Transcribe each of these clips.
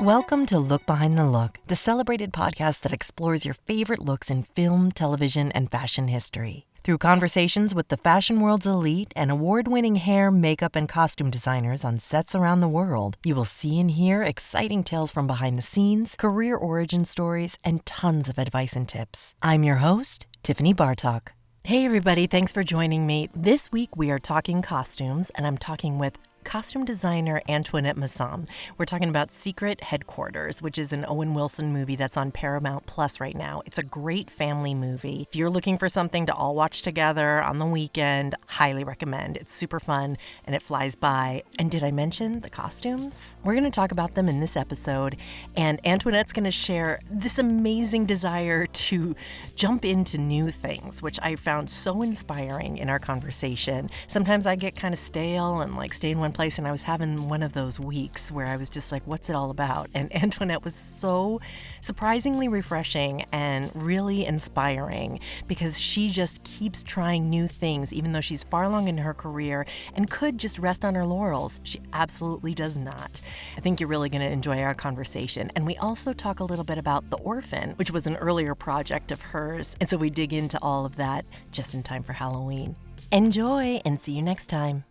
Welcome to Look Behind the Look, the celebrated podcast that explores your favorite looks in film, television, and fashion history. Through conversations with the fashion world's elite and award-winning hair, makeup, and costume designers on sets around the world, you will see and hear exciting tales from behind the scenes, career origin stories, and tons of advice and tips. I'm your host, Tiffany Bartok. Hey everybody, thanks for joining me. This week we are talking costumes, and I'm talking with costume designer Antoinette Messam. We're talking about Secret Headquarters, which is an Owen Wilson movie that's on Paramount Plus right now. It's a great family movie. If you're looking for something to all watch together on the weekend, highly recommend. It's super fun and it flies by. And did I mention the costumes? We're going to talk about them in this episode, and Antoinette's going to share this amazing desire to jump into new things, which I found so inspiring in our conversation. Sometimes I get kind of stale and stay in one place, and I was having one of those weeks where I was just like, what's it all about? And Antoinette was so surprisingly refreshing and really inspiring because she just keeps trying new things, even though she's far along in her career and could just rest on her laurels. She absolutely does not. I think you're really going to enjoy our conversation. And we also talk a little bit about The Orphan, which was an earlier project of hers. And so we dig into all of that just in time for Halloween. Enjoy and see you next time.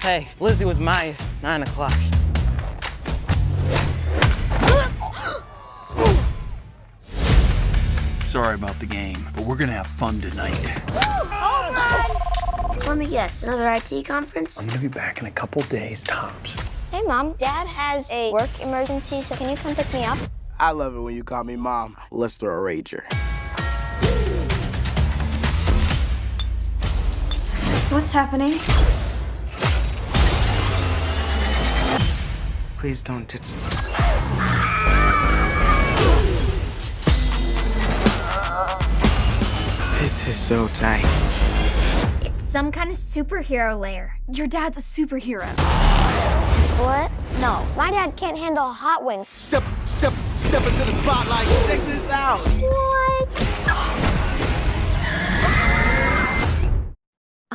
Hey, Lizzie with Maya, 9 o'clock. Sorry about the game, but we're gonna have fun tonight. Let me guess, another IT conference? I'm gonna be back in a couple days, tops. Hey, Mom. Dad has a work emergency, so can you come pick me up? I love it when you call me Mom. Let's throw a rager. What's happening? Please don't touch me. This is so tight. It's some kind of superhero lair. Your dad's a superhero. What? No, my dad can't handle hot wings. Step into the spotlight. Check this out. What?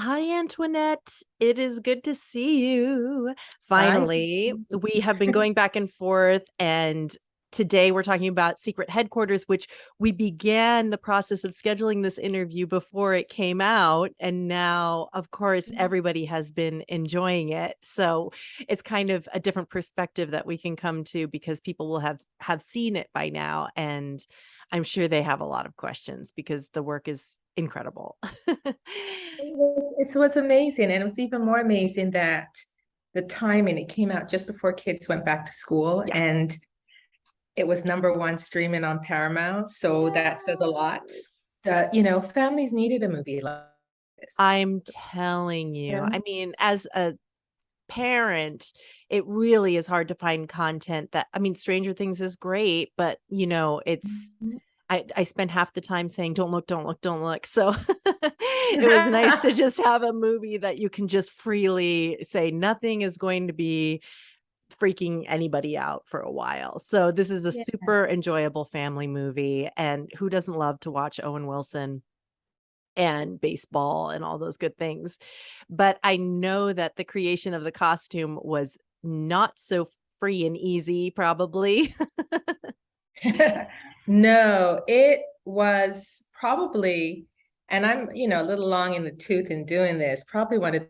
Hi, Antoinette. It is good to see you. Finally, we have been going back and forth, and today we're talking about Secret Headquarters, which we began the process of scheduling this interview before it came out. And now, of course, everybody has been enjoying it. So it's kind of a different perspective that we can come to because people will have seen it by now. And I'm sure they have a lot of questions because the work is incredible. It was amazing, and it was even more amazing that the timing, it came out just before kids went back to school, and it was #1 streaming on Paramount, so that says a lot. Families needed a movie like this. I'm telling you. Yeah. I mean, as a parent, it really is hard to find content Stranger Things is great, but it's I spend half the time saying, don't look, don't look, don't look. So it was nice to just have a movie that you can just freely say nothing is going to be freaking anybody out for a while. So this is a super enjoyable family movie. And who doesn't love to watch Owen Wilson and baseball and all those good things? But I know that the creation of the costume was not so free and easy, probably. No, it was probably, and I'm, a little long in the tooth in doing this, probably one of the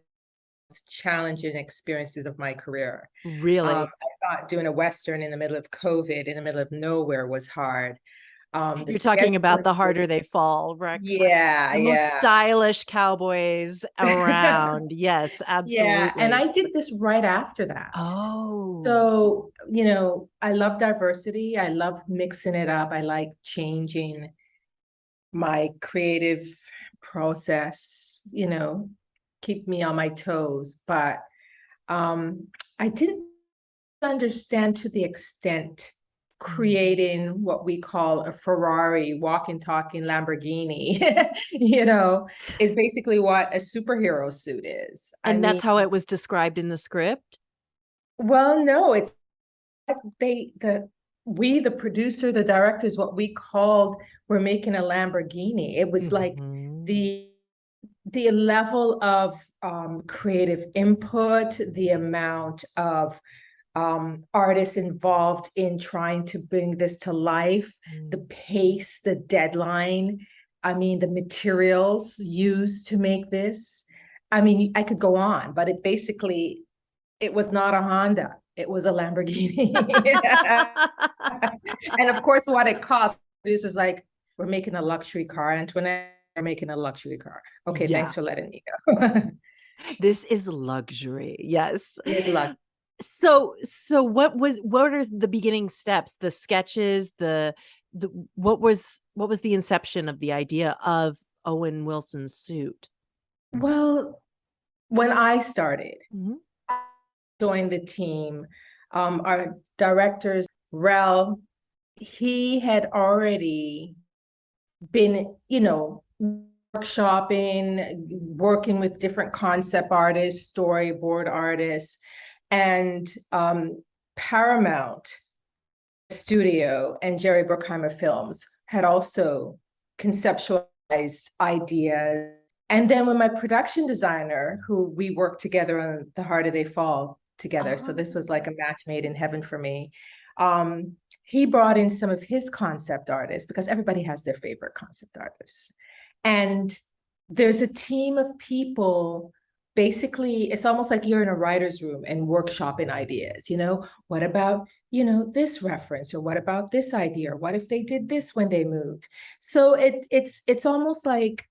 most challenging experiences of my career. Really? I thought doing a Western in the middle of COVID, in the middle of nowhere, was hard. You're talking about The Harder They Fall, right? Yeah, the most stylish cowboys around. Yes, absolutely. Yeah, and I did this right after that. Oh. So, I love diversity. I love mixing it up. I like changing my creative process, keep me on my toes. But I didn't understand to the extent creating what we call a Ferrari, walking, talking Lamborghini, is basically what a superhero suit is. And that's how it was described in the script? Well, no, it's the producer, the directors, what we called, we're making a Lamborghini. It was like the the level of creative input, the amount of artists involved in trying to bring this to life, the pace, the deadline, I mean, the materials used to make this. I mean, I could go on, but it was not a Honda. It was a Lamborghini. And of course, what it cost, producers like, we're making a luxury car, Antoinette, we're making a luxury car. Okay, Yeah. thanks for letting me go. This is luxury. Yes. It's luxury. So what are the beginning steps, the sketches, what was the inception of the idea of Owen Wilson's suit? Well, when I started, Mhm. joined the team, our directors, Rel, he had already been, workshopping, working with different concept artists, storyboard artists, and Paramount Studio and Jerry Bruckheimer Films had also conceptualized ideas. And then when my production designer, who we worked together on The Harder They Fall together, so this was like a match made in heaven for me, he brought in some of his concept artists, because everybody has their favorite concept artists. And there's a team of people. Basically, it's almost like you're in a writer's room and workshopping ideas, what about, this reference, or what about this idea, or what if they did this when they moved? So it's almost like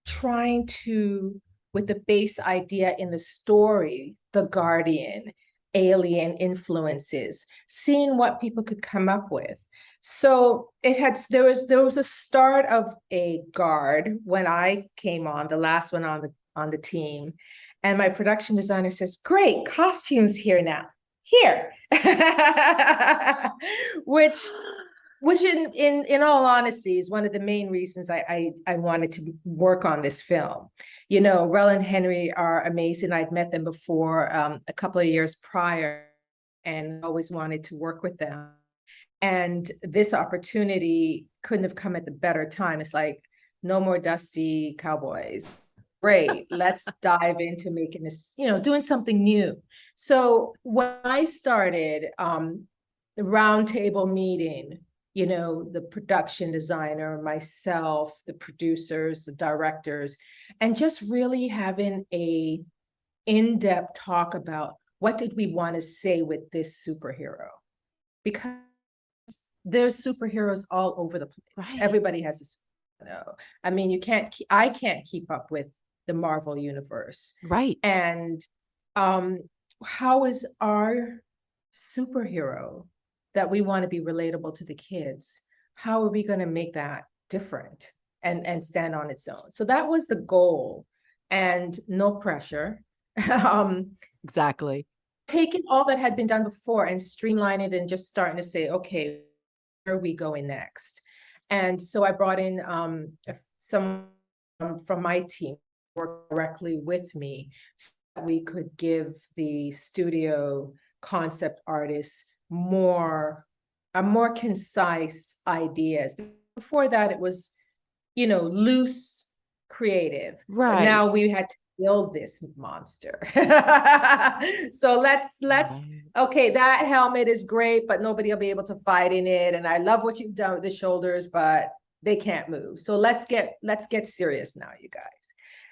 trying to, with the base idea in the story, the guardian, alien influences, seeing what people could come up with. So there was a start of a guard when I came on, the last one on the team. And my production designer says, great, costumes here now. Here. Which in all honesty is one of the main reasons I wanted to work on this film. Rel and Henry are amazing. I'd met them before a couple of years prior and always wanted to work with them. And this opportunity couldn't have come at the better time. It's like, no more dusty cowboys. Great, let's dive into making this, doing something new. So when I started the roundtable meeting, the production designer, myself, the producers, the directors, and just really having a in-depth talk about what did we want to say with this superhero? Because there's superheroes all over the place. Right. Everybody has a superhero. I mean, I can't keep up with the Marvel universe. Right. And how is our superhero that we want to be relatable to the kids, how are we going to make that different and stand on its own? So that was the goal, and no pressure. Exactly. Taking all that had been done before and streamline it and just starting to say, okay, where are we going next? And so I brought in some from my team work directly with me so that we could give the studio concept artists more concise ideas. Before that, it was, loose, creative. Right. But now we had to build this monster. So let's okay, that helmet is great, but nobody will be able to fight in it. And I love what you've done with the shoulders, but they can't move. So let's get serious now, you guys.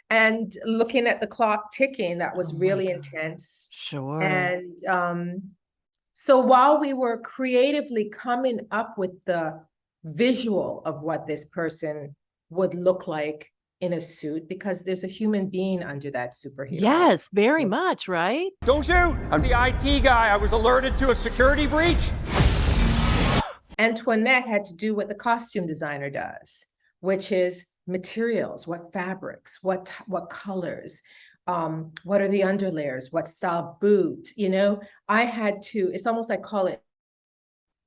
And looking at the clock ticking, that was really intense. Sure. And so while we were creatively coming up with the visual of what this person would look like in a suit, because there's a human being under that superhero. Yes, very much, right? Don't shoot! I'm the IT guy. I was alerted to a security breach. Antoinette had to do what the costume designer does, which is materials, what fabrics, what colors, what are the underlayers, what style boot, I had to, it's almost like call it,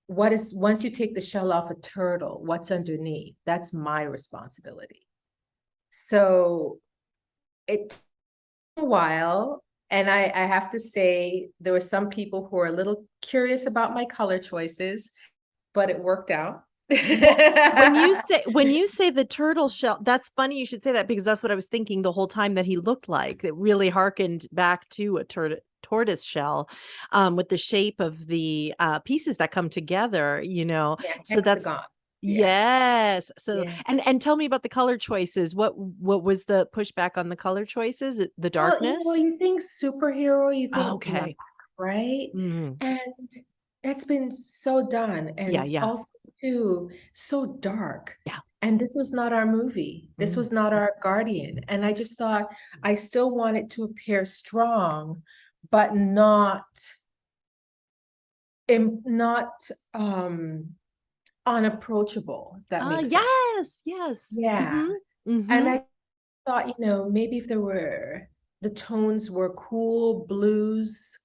once you take the shell off a turtle, what's underneath? That's my responsibility. So it took a while, and I have to say, there were some people who were a little curious about my color choices, but it worked out. when you say the turtle shell, that's funny you should say that, because that's what I was thinking the whole time that he looked like. It really harkened back to a tortoise shell, with the shape of the pieces that come together, Yeah, so that's hexagon. yes. So Yeah. and tell me about the color choices. What was the pushback on the color choices? The darkness? Well, you think superhero, you think black, Okay. right? Mhm. And that's been so done. Yeah, And yeah. also too, so dark. Yeah. And this was not our movie. This Mm. was not our Guardian. And I just thought I still wanted to appear strong, but not not unapproachable, if that makes sense. Yes, yes. Yeah. Mhm. And Mhm. I thought, maybe if the tones were cool, blues,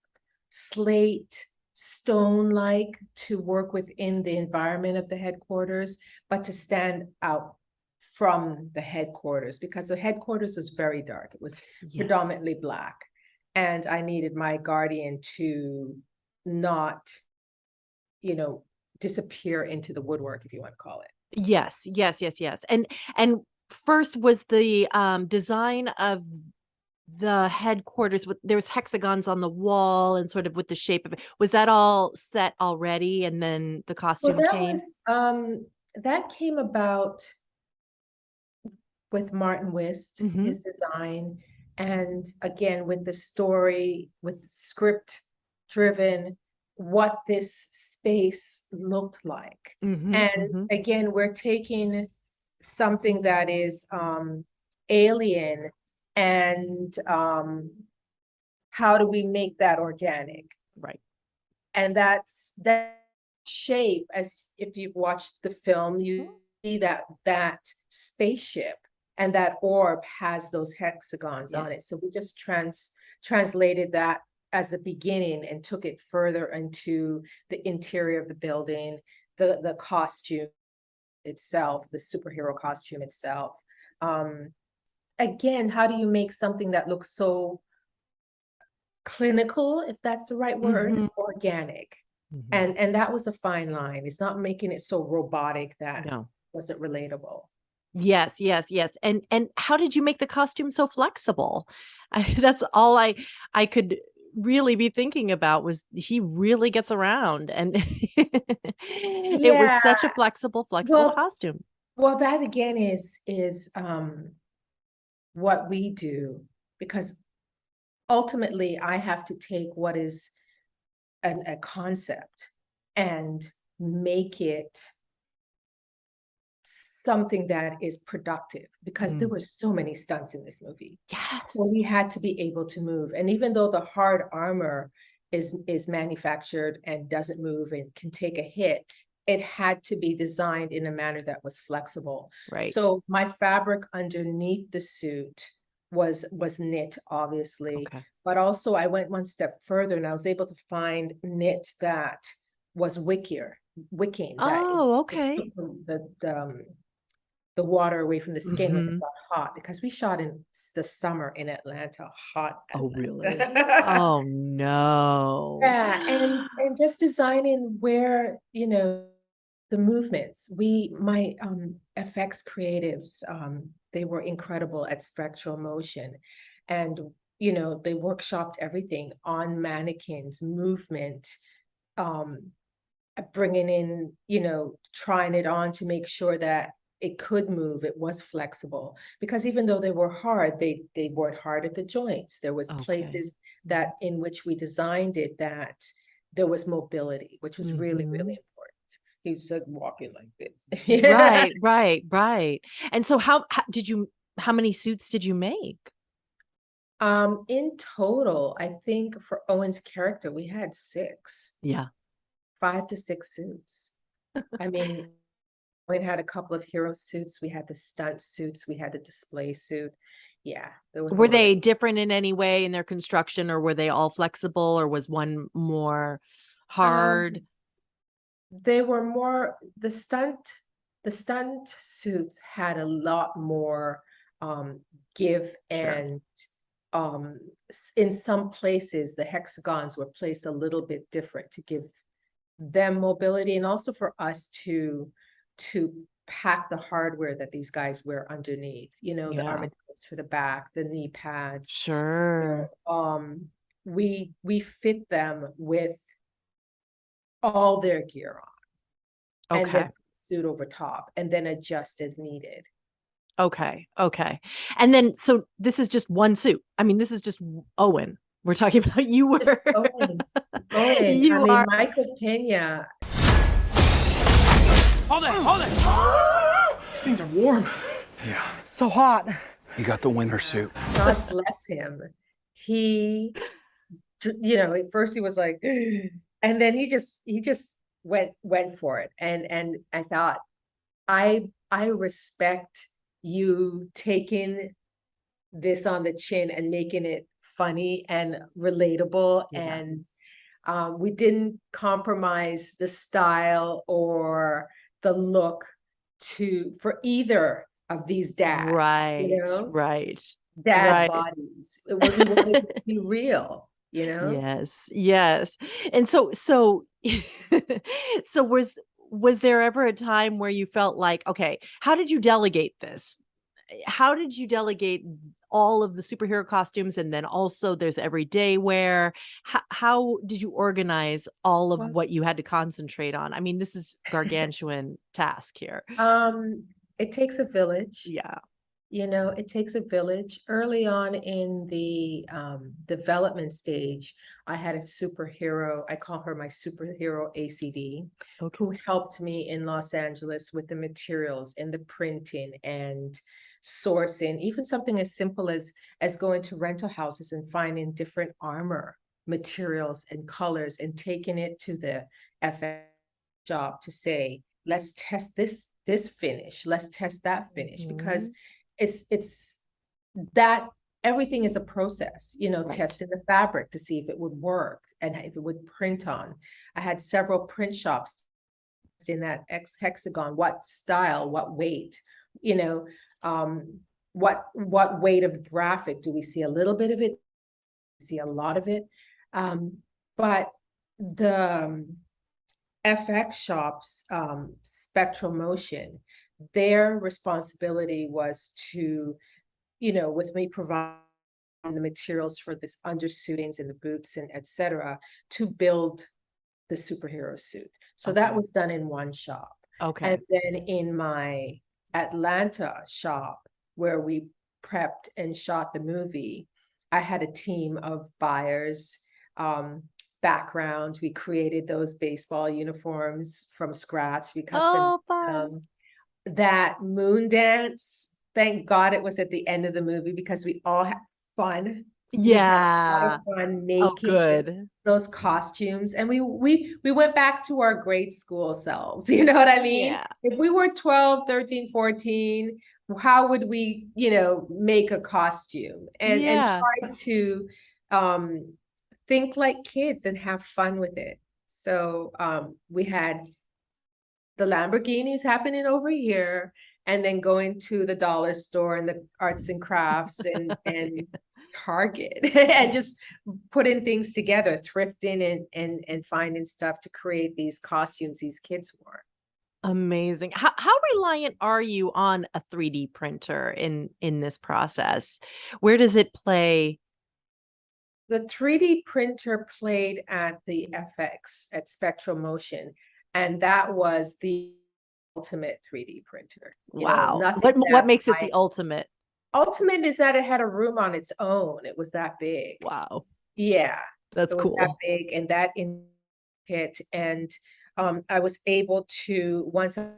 slate, stone-like, to work within the environment of the headquarters, but to stand out from the headquarters, because the headquarters was very dark. It was Yes. predominantly black. And I needed my Guardian to not, disappear into the woodwork, if you want to call it. Yes, yes, yes, yes. And first was the design of the headquarters with there was hexagons on the wall and sort of with the shape of it. Was that all set already and then the Well, costume came? that came about with Martin Wist, Mhm. his design, and again with the story, with script driven, what this space looked like. Mhm. And Mhm. again, we're taking something that is alien, and how do we make that organic? Right. And that's that shape, as if you've watched the film, you see that spaceship and that orb has those hexagons on it. Yes. So we just translated that as the beginning and took it further into the interior of the building, the costume itself, the superhero costume itself. Again, how do you make something that looks so clinical, if that's the right word, Mhm. organic? Mhm. And that was a fine line. It's not making it so robotic that No. wasn't relatable. Yes, yes, yes. And how did you make the costume so flexible? That's all I could really be thinking about was he really gets around and it was Yeah, such a flexible well, costume. that again is what we do, because ultimately I have to take what is a concept and make it something that is productive, because there Mm. were so many stunts in this movie. Well, Yes. we had to be able to move. And even though the hard armor is manufactured and doesn't move and can take a hit, it had to be designed in a manner that was flexible. Right. So my fabric underneath the suit was knit, obviously, Okay. but also I went one step further and I was able to find knit that was wicking, that Oh, it okay. took the water away from the skin when it Mhm. got hot, because we shot in the summer in Atlanta, hot Oh, really? Atlanta. Oh, no. Yeah, and just designing where, the movements. My FX creatives, they were incredible at spectral motion, and they workshopped everything on mannequins, movement, um, bringing in, trying it on to make sure that it could move, it was flexible. Because even though they were hard, they weren't hard at the joints. There was Okay. places that in which we designed it that there was mobility, which was really, really Mhm. important. He was like walking like this. Yeah. Right, right, right. And so how many suits did you make? In total, I think for Owen's character, we had 6, Yeah. 5 to 6 suits. I mean, we had a couple of hero suits, we had the stunt suits, we had the display suit. Yeah, there was a Were lot of. they different in any way in their construction, or were they all flexible, or was one more hard? Um, they were more the stunt suits had a lot more give, Sure. and in some places the hexagons were placed a little bit different to give them mobility, and also for us to to pack the hardware that these guys wear underneath, the Yeah. armadillos for the back, the knee pads. Sure. We fit them with all their gear on, and Okay. then suit over top, and then adjust as needed. Okay. Okay. And then, so this is just one suit. I mean, this is just Owen. We're talking about you were. Just Owen. I You mean, are. Michael Pena, Hold it. These things are warm. Yeah. So hot. You got the winter suit. God bless him. He, at first he was like, and then he just went for it. And I thought, I respect you taking this on the chin and making it funny and relatable. Yeah. And we didn't compromise the style or the look for either of these dads. Right. Right. Dad Right. bodies. We wanted to be real, Yes. Yes. And so so was there ever a time where you felt like, okay, how did you delegate this? How did you delegate all of the superhero costumes, and then also there's everyday wear? How did you organize all of Well- what you had to concentrate on? I mean, this is gargantuan task here. It takes a village. Yeah. It takes a village. Early on in the development stage, I had a superhero. I call her my superhero ACD, Okay. who helped me in Los Angeles with the materials and the printing and sourcing, even something as simple as going to rental houses and finding different armor materials and colors and taking it to the FX shop to say, let's test this finish, let's test that finish, because it's that everything is a process, Right. testing the fabric to see if it would work and if it would print on. I had several print shops in that hexagon, what style, what weight, what weight of graphic. Do we see a little bit of it? See a lot of it? But the FX shops, Spectral Motion, their responsibility was to, with me providing the materials for this undersuitings and the boots and etc., to build the superhero suit. So that Okay. was done in one shop. Okay. And then in my Atlanta shop, where we prepped and shot the movie, I had a team of buyers, background. We created those baseball uniforms from scratch. We custom fun. that moon dance. Thank God it was at the end of the movie, because we all had fun. We had a lot Yeah. of fun Oh, making good. those costumes, and we went back to our grade school selves. You know what I mean? Yeah. If we were 12, 13, 14, how would we, make a costume and Yeah. try to think like kids and have fun with it. So we had the Lamborghinis happening over here, and then going to the dollar store and the arts and crafts and Target and just putting things together, thrifting and finding stuff to create these costumes these kids wore. Amazing. How reliant are you on a 3D printer in this process? Where does it play? The 3D printer played at the FX at Spectral Motion, and that was the ultimate 3D printer. Wow. Nothing What that makes it the ultimate? ultimate is that it had a room on its own. It was that big. Wow. Yeah, That's it was cool. that big and that in it. And I was able to, once I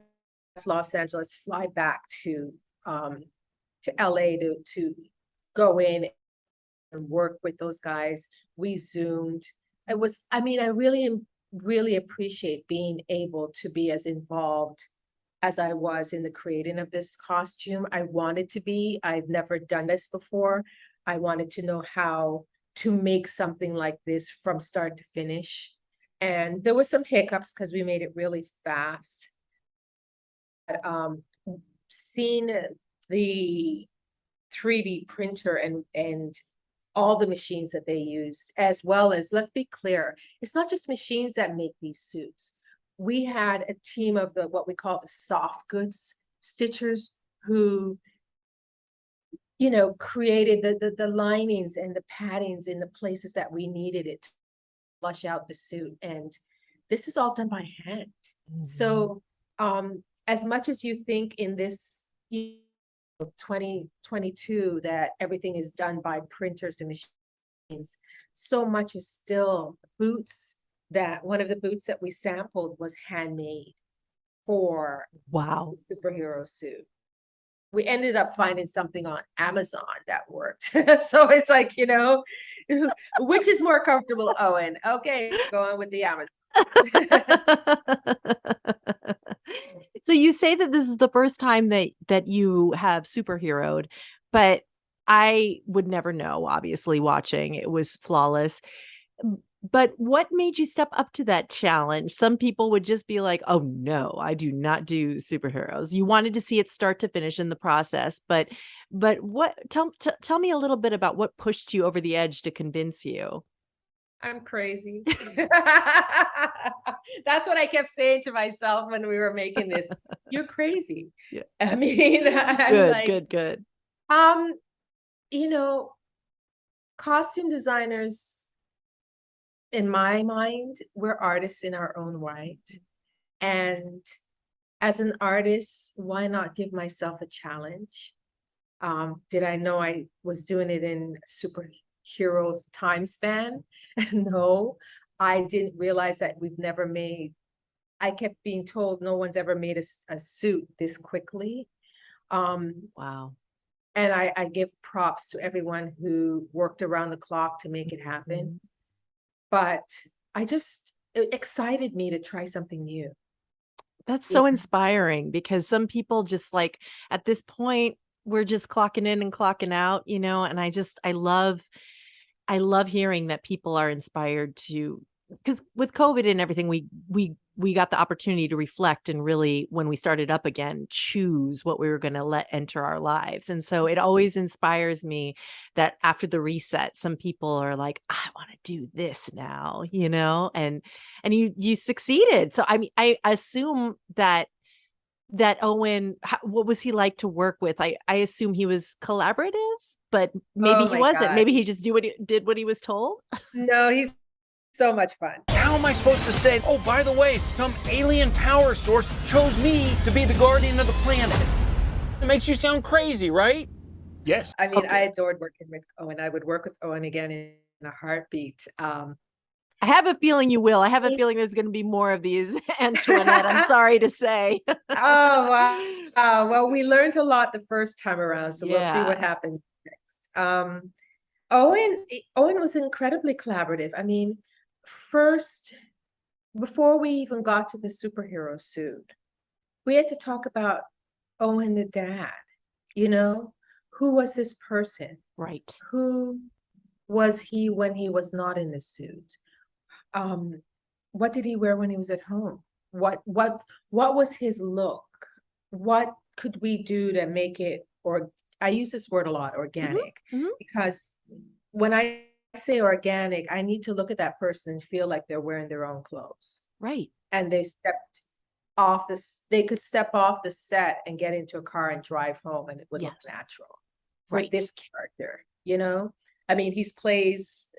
left Los Angeles, fly back to LA to go in and work with those guys. We Zoomed. I really appreciate being able to be as involved as I was in the creating of this costume. I wanted to be. I've never done this before. I wanted to know how to make something like this from start to finish. And there were some hiccups because we made it really fast. But, seeing the 3D printer and all the machines that they used, as well as, let's be clear, it's not just machines that make these suits. we had a team of what we call the soft goods stitchers who, created the linings and the paddings in the places that we needed it to flush out the suit. And this is all done by hand. So as much as you think in this 2022 that everything is done by printers and machines, so much is still boots. That one of the boots that we sampled was handmade for Wow. the superhero suit. We ended up finding something on Amazon that worked. So it's like, which is more comfortable, Owen? Okay, going with the Amazon. So you say that this is the first time that you have superheroed, but I would never know, obviously, watching. It was flawless. But what made you step up to that challenge? Some people would just be like, oh no, I do not do superheroes. You wanted to see it start to finish in the process, but what tell me a little bit about what pushed you over the edge to convince you. I'm crazy. That's what I kept saying to myself when we were making this. You're crazy. Yeah. I mean, I'm Good, like, good. Costume designers, in my mind, we're artists in our own right. And as an artist, why not give myself a challenge? Did I know I was doing it in superheroes time span? No, I didn't realize that I kept being told no one's ever made a suit this quickly. Wow. And I give props to everyone who worked around the clock to make it happen. But it excited me to try something new. That's so inspiring, because some people just like at this point, we're just clocking in and clocking out, and I love hearing that people are inspired to, because with COVID and everything, we got the opportunity to reflect and really, when we started up again, choose what we were going to let enter our lives. And so it always inspires me that after the reset, some people are like, I want to do this now, and you succeeded. So I mean, I assume that Owen, what was he like to work with? I assume he was collaborative, but maybe he wasn't. God. Maybe he just did what he was told. No, he's so much fun. How am I supposed to say, oh, by the way, some alien power source chose me to be the guardian of the planet? It makes you sound crazy, right? Yes. I mean, Okay. I adored working with Owen. I would work with Owen again in a heartbeat. I have a feeling you will. I have a feeling there's going to be more of these, Antoinette. I'm sorry to say. Oh, wow. Well, we learned a lot the first time around, so we'll see what Yeah. happens next. Owen was incredibly collaborative. I mean, first, before we even got to the superhero suit, we had to talk about Owen the dad. Who was this person? Right. Who was he when he was not in the suit? What did he wear when he was at home? What was his look? What could we do to make it, or I use this word a lot, organic, because when I say organic, I need to look at that person and feel like they're wearing their own clothes. Right. And they could step off the set and get into a car and drive home, and it would look Yes. natural for Right. this character, I mean, he plays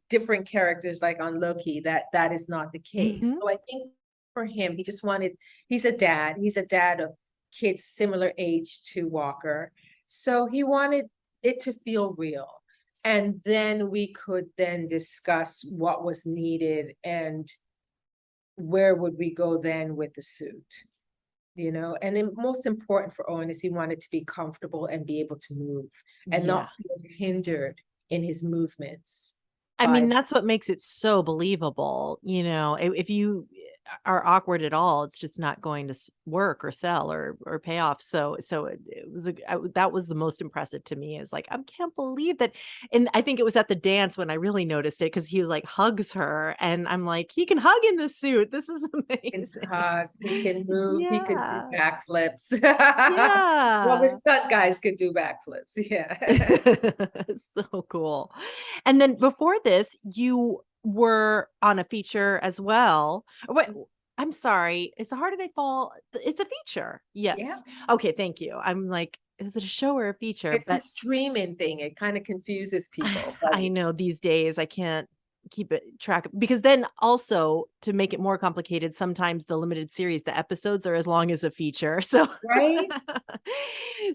different characters, like on Loki, that is not the case. Mhm. So I think for him, he's a dad of kids similar age to Walker. So he wanted it to feel real. And then we could then discuss what was needed and where would we go then with the suit, and then most important for Owen is he wanted to be comfortable and be able to move and not feel hindered in his movements. I mean, that's what makes it so believable. If you are awkward at all, it's just not going to work or sell or pay off. So it was that was the most impressive to me, is like, I can't believe that. And I think it was at the dance when I really noticed it, because he was like hugs her, and I'm like, he can hug in this suit. This is He can amazing. hug, he can move, he could do Yeah. backflips. Yeah. Well, the stunt guys could do backflips. Yeah. So cool. And then before this, you were on a feature as well. I'm sorry. Is The Harder They Fall? It's a feature. Yeah. Yes. Okay. Thank you. I'm like, is it a show or a feature? It's a But streaming thing. It kind of confuses people. But I know these days I can't keep it track because then also to make it more complicated, sometimes the limited series, the episodes are as long as a feature. So right?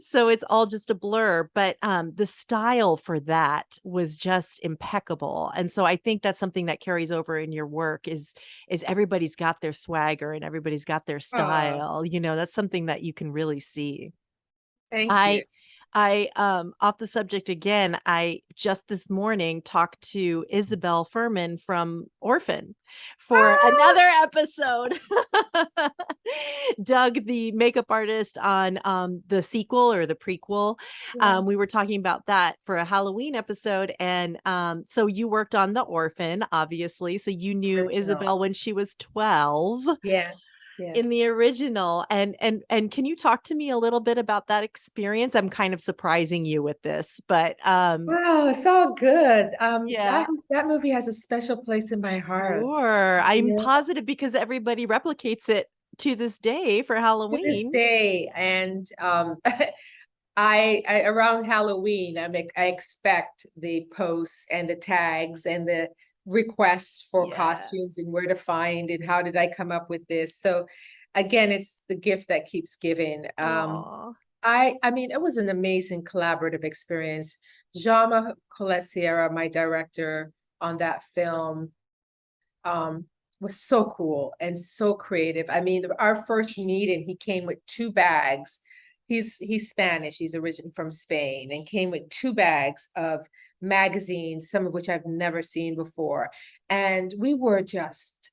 so it's all just a blur. But the style for that was just impeccable. And so I think that's something that carries over in your work is everybody's got their swagger and everybody's got their Oh, style. That's something that you can really see. thank you. I off the subject again, I just this morning talked to Isabelle Fuhrman from Orphan for Ah! another episode. Doug, the makeup artist on the sequel or the prequel, Yeah, we were talking about that for a Halloween episode. And so you worked on the Orphan, obviously. So you knew original. Isabelle when she was 12 Yes, in the yes. original. And can you talk to me a little bit about that experience? I'm kind of surprising you with this, but Wow, it's all good. yeah, That movie has a special place in my heart. sure. I'm Yeah, positive because everybody replicates it to this day for to this Halloween. day, and I around Halloween, I expect the posts and the tags and the requests for Yeah. costumes and where to find and how did I come up with this. So again, it's the gift that keeps giving. Aw. I mean, it was an amazing collaborative experience. Jaume Colette Sierra, my director on that film, was so cool and so creative. I mean, our first meeting, he came with 2 bags. He's Spanish, he's originally from Spain, and came with 2 bags of magazines, some of which I've never seen before. And we were just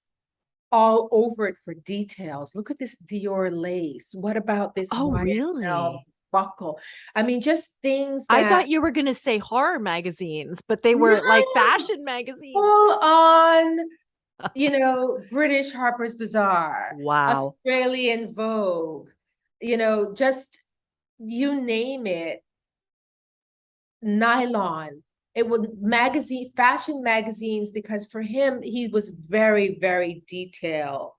all over it for details. Look at this Dior lace. What about this Oh, YSL really? buckle? I mean, just things I that thought you were going to say horror magazines, but they were like no, fashion magazines. full on, British Harper's Bazaar, Wow. Australian Vogue, just you name it, nylon. It would fashion magazines, because for him, he was very, very detail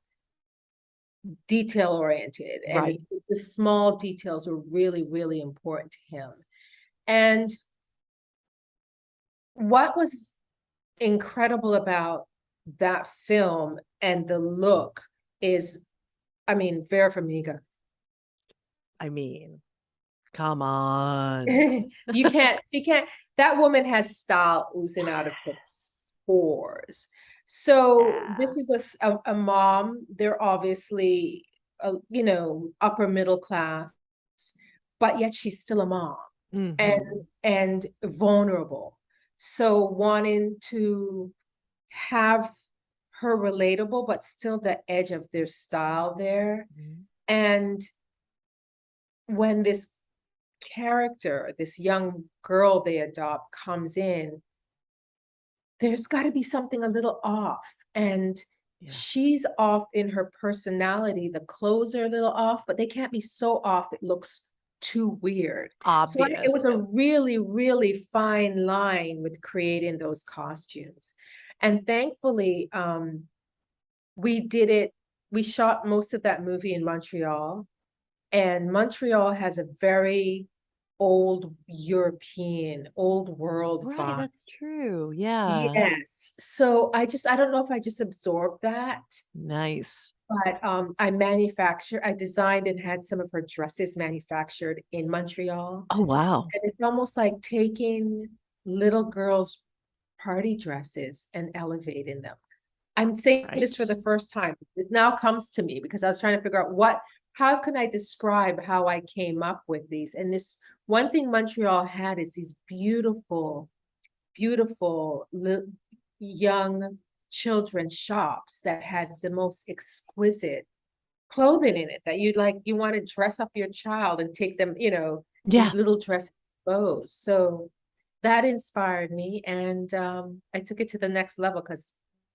oriented, and Right. the small details were really, really important to him. And what was incredible about that film and the look is, I mean, Vera Farmiga. I mean, come on. She can't, that woman has style oozing out of her pores. So Yeah. this is a mom. They're obviously, upper middle class, but yet she's still a mom Mhm. and vulnerable. So wanting to have her relatable, but still the edge of their style there. Mhm. And when this character, this young girl they adopt, comes in, there's got to be something a little off. And Yeah. she's off in her personality. The clothes are a little off, but they can't be so off it looks too weird. So it Obvious. was a really, really fine line with creating those costumes. And thankfully, we shot most of that movie in Montreal. And Montreal has a very old European, old world Right, vibe. that's true. Yeah. Yes. So I don't know if I just absorbed that, Nice. but I designed and had some of her dresses manufactured in Montreal. Oh, wow. And it's almost like taking little girls' party dresses and elevating them. I'm saying this for Right. the first time. It now comes to me because I was trying to figure out how can I describe how I came up with these? And this one thing Montreal had is these beautiful, beautiful young children shops that had the most exquisite clothing in it that you want to dress up your child and take them, Yeah. these little dress clothes. So that inspired me, and I took it to the next level because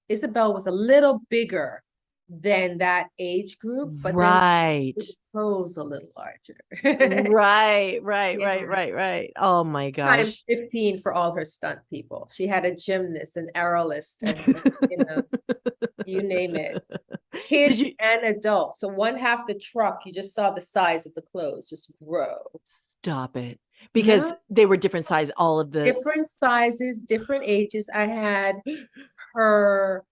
Isabelle was a little bigger than that age group, but then Right. the clothes a little larger. Right, right, Yeah. right, right, right. Oh my Times gosh. 15 for all her stunt people. She had a gymnast, an aerialist, and you name it. Kids you and adults. So one half the truck, you just saw the size of the clothes just grow. stop it? Because Yeah. they were different size, all of the Different sizes, different ages. I had her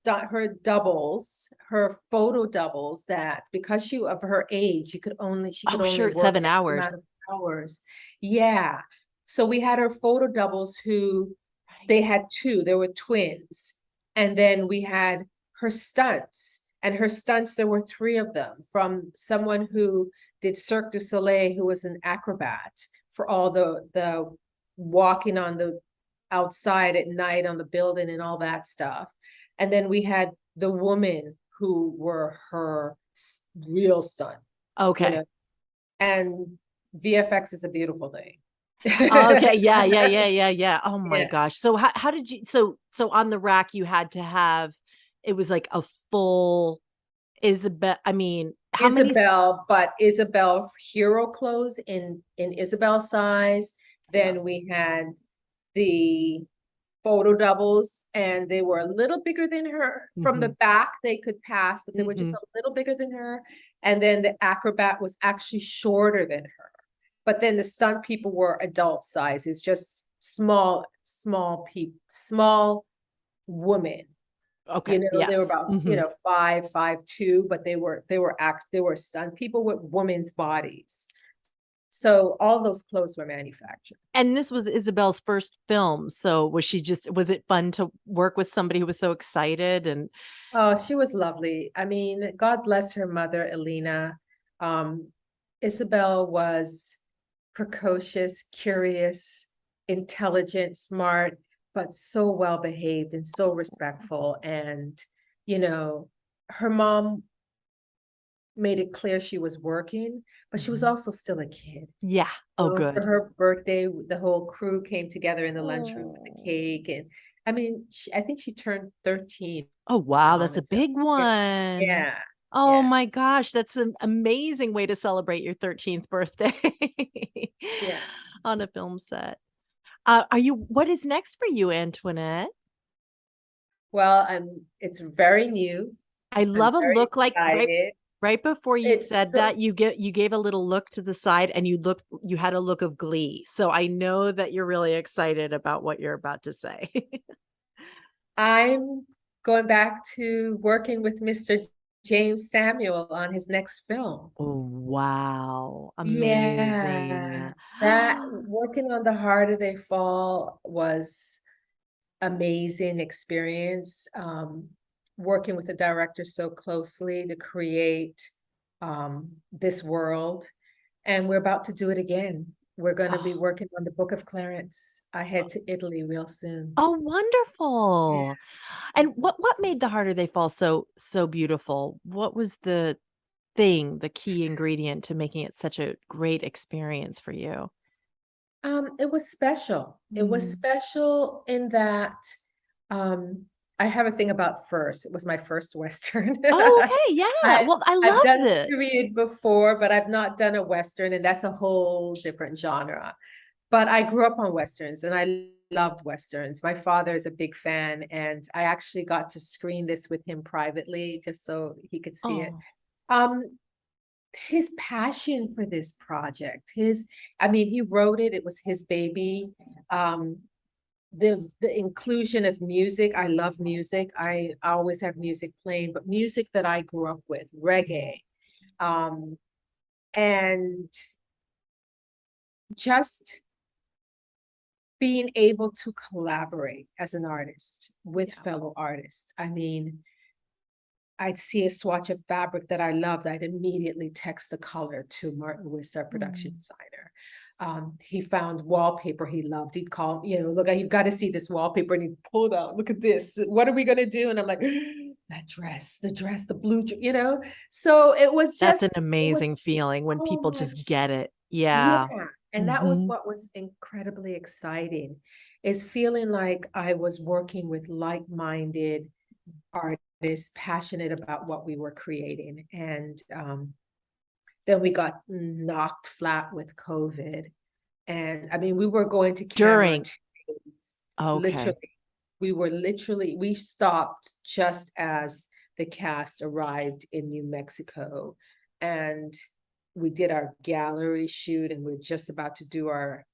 her doubles, her photo doubles, that because she of her age, she could only oh, work sure, X 7 amount hours. of hours. Yeah. So we had her photo doubles who they had two, they were twins. And then we had her stunts. And her stunts, there were three of them, from someone who did Cirque du Soleil, who was an acrobat for all the walking on the outside at night on the building and all that stuff. And then we had the woman who were her real stunt, you Okay. know, and VFX is a beautiful thing. Okay. Yeah. Oh my Yeah. gosh. So how did you so on the rack you had to have it was like a full Isabel. I mean, how many Isabelle, but Isabelle hero clothes in Isabelle size. Then we had the photo doubles, and they were a little bigger than her. From the back, they could pass, but they were just a little bigger than her. And then the acrobat was actually shorter than her. But then the stunt people were adult sizes, just small women. Okay. They were Yes. about, 5'2", but they were stunt people with women's bodies. So all those clothes were manufactured. And this was Isabel's first film. So was it fun to work with somebody who was so excited and Oh, she was lovely. I mean, God bless her mother, Elena. Isabelle was precocious, curious, intelligent, smart, but so well behaved and so respectful. And, her mom made it clear she was working, but she was also still a kid. yeah. Oh, So good. for her birthday, the whole crew came together in the lunchroom with the cake. And I mean, I think she turned 13. Oh, wow. on That's a the film. big one. Yeah. Oh Yeah. my gosh. That's an amazing way to celebrate your 13th birthday Yeah. on a film set. What is next for you, Antoinette? Well, it's very new. I I'm love a very look like excited. right before you It's said so that you gave a little look to the side and you had a look of glee. So I know that you're really excited about what you're about to say. I'm going back to working with Mr. James Samuel on his next film. Oh, wow. Amazing. Yeah. That working on The Harder They Fall was amazing experience. Working with the director so closely to create this world. And we're about to do it again. We're going to be working on the Book of Clarence. I head to Italy real soon. Oh, wonderful. And what made The Harder They Fall so beautiful? What was the key ingredient to making it such a great experience for you? It was special. It was special in that I have a thing about first. It was my first Western. Oh, okay. Yeah. Well, I I've love done it. period before, but I've not done a Western, and that's a whole different genre. But I grew up on Westerns, and I loved Westerns. My father is a big fan, and I actually got to screen this with him privately just so he could see it. His passion for this project, he wrote it, it was his baby. The inclusion of music, I love music. I always have music playing, but music that I grew up with, reggae. And just being able to collaborate as an artist with fellow artists. I mean, I'd see a swatch of fabric that I loved, I'd immediately text the color to Martin Wiss, our production designer. He found wallpaper he loved. He'd call, look, you've got to see this wallpaper. And he'd pull it out. Look at this. What are we going to do? And I'm like, that dress, the blue, So it was That's just, an amazing feeling when people just get it. Yeah. yeah. And that was what was incredibly exciting, is feeling like I was working with like-minded artists, passionate about what we were creating. And then we got knocked flat with COVID. And I mean, we were going to camera Okay. literally. We stopped just as the cast arrived in New Mexico, and we did our gallery shoot, and we we're just about to do our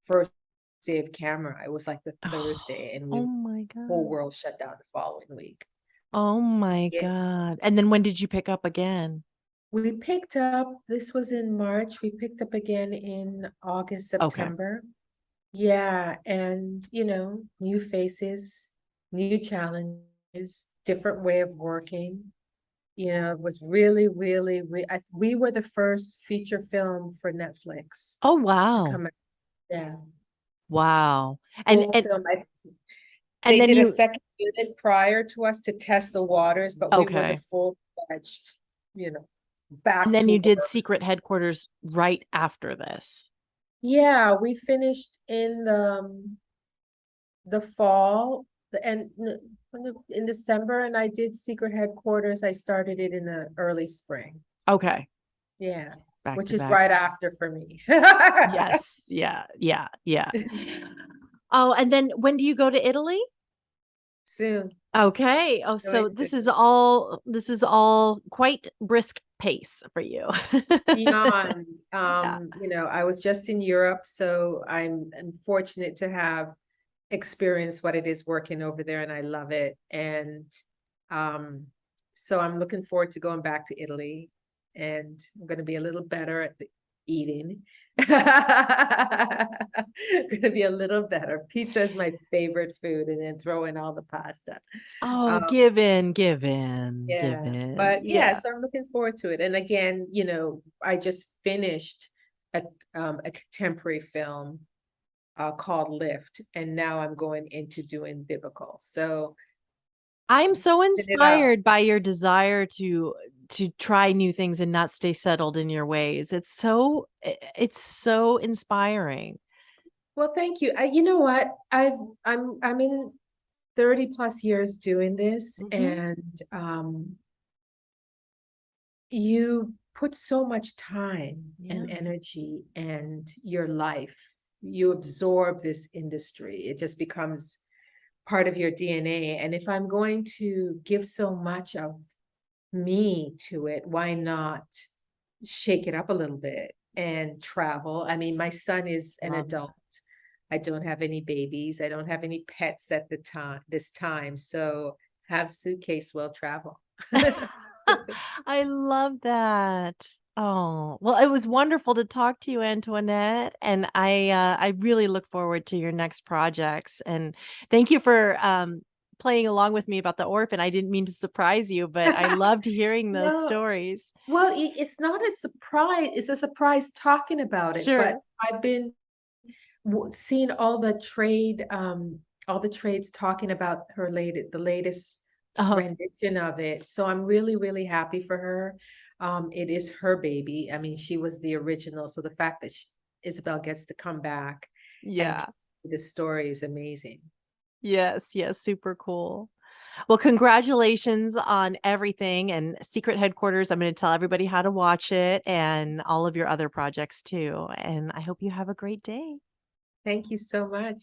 first day of camera. It was like the Thursday, and Oh the my whole God. world shut down the following week. Oh my Yeah. God. And then when did you pick up again? We picked up, this was in March, we picked up again in August, Okay. September. Yeah, and new faces, new challenges, different way of working. It was really, really, we were the first feature film for Netflix Oh, to wow. come out. Yeah, Wow. And full and film. and They then did a you second unit prior to us to test the waters, but we were the okay. full-fledged, And back then to you did work. Secret Headquarters right after this. Yeah, we finished in the fall, in December, and I did Secret Headquarters. I started it in the early spring. Okay. Yeah, Back which to is back. right after for me. Yes. Yeah. Yeah. Yeah. Oh, and then when do you go to Italy? Soon. Okay. Oh, Really so this soon. is all quite brisk pace for you. Beyond, Yeah. I was just in Europe, so I'm fortunate to have experienced what it is working over there, and I love it. And so I'm looking forward to going back to Italy, and I'm going to be a little better at the eating. Going to be a little better. Pizza is my favorite food, and then throw in all the pasta. Oh, Um, give in, give yeah, in. but yeah, Yeah. so I'm looking forward to it. And again, I just finished a contemporary film called Lift, and now I'm going into doing biblical. So I'm so mixing it up. inspired by your desire to try new things and not stay settled in your ways. It's so inspiring. Well, thank you. You know what? I'm in 30 plus years doing this, Mhm. and you put so much time and Yeah. energy and your life. You absorb this industry. It just becomes part of your DNA. And if I'm going to give so much of me to it, why not shake it up a little bit and travel? I mean, my son is an Love adult. I don't have any babies. I don't have any pets at this time. So have suitcase will travel. I love that. Oh, well, it was wonderful to talk to you, Antoinette, and I really look forward to your next projects. And thank you for playing along with me about the orphan. I didn't mean to surprise you, but I loved hearing those No, stories. well, it's not a surprise. It's a surprise talking about it, but Sure. I've been seeing all the trades talking about the latest Uh-huh. rendition of it. So I'm really, really happy for her. It is her baby. I mean, she was the original. So the fact that Isabelle gets to come back and Yeah. continue the story is amazing. Yes, yes, super cool. Well, congratulations on everything and Secret Headquarters. I'm going to tell everybody how to watch it and all of your other projects too. And I hope you have a great day. Thank you so much.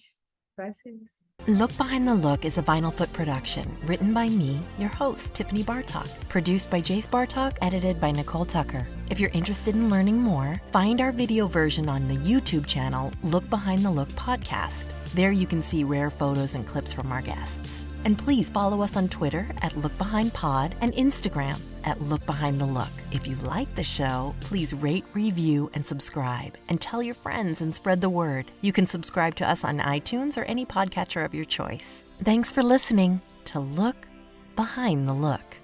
Blessings. Look Behind the Look is a Vinyl Foot production, written by me, your host, Tiffany Bartok, produced by Jace Bartok, edited by Nicole Tucker. If you're interested in learning more, find our video version on the YouTube channel, Look Behind the Look Podcast. There you can see rare photos and clips from our guests. And please follow us on Twitter at LookBehindPod and Instagram at LookBehindTheLook. If you like the show, please rate, review, and subscribe. And tell your friends and spread the word. You can subscribe to us on iTunes or any podcatcher of your choice. Thanks for listening to Look Behind the Look.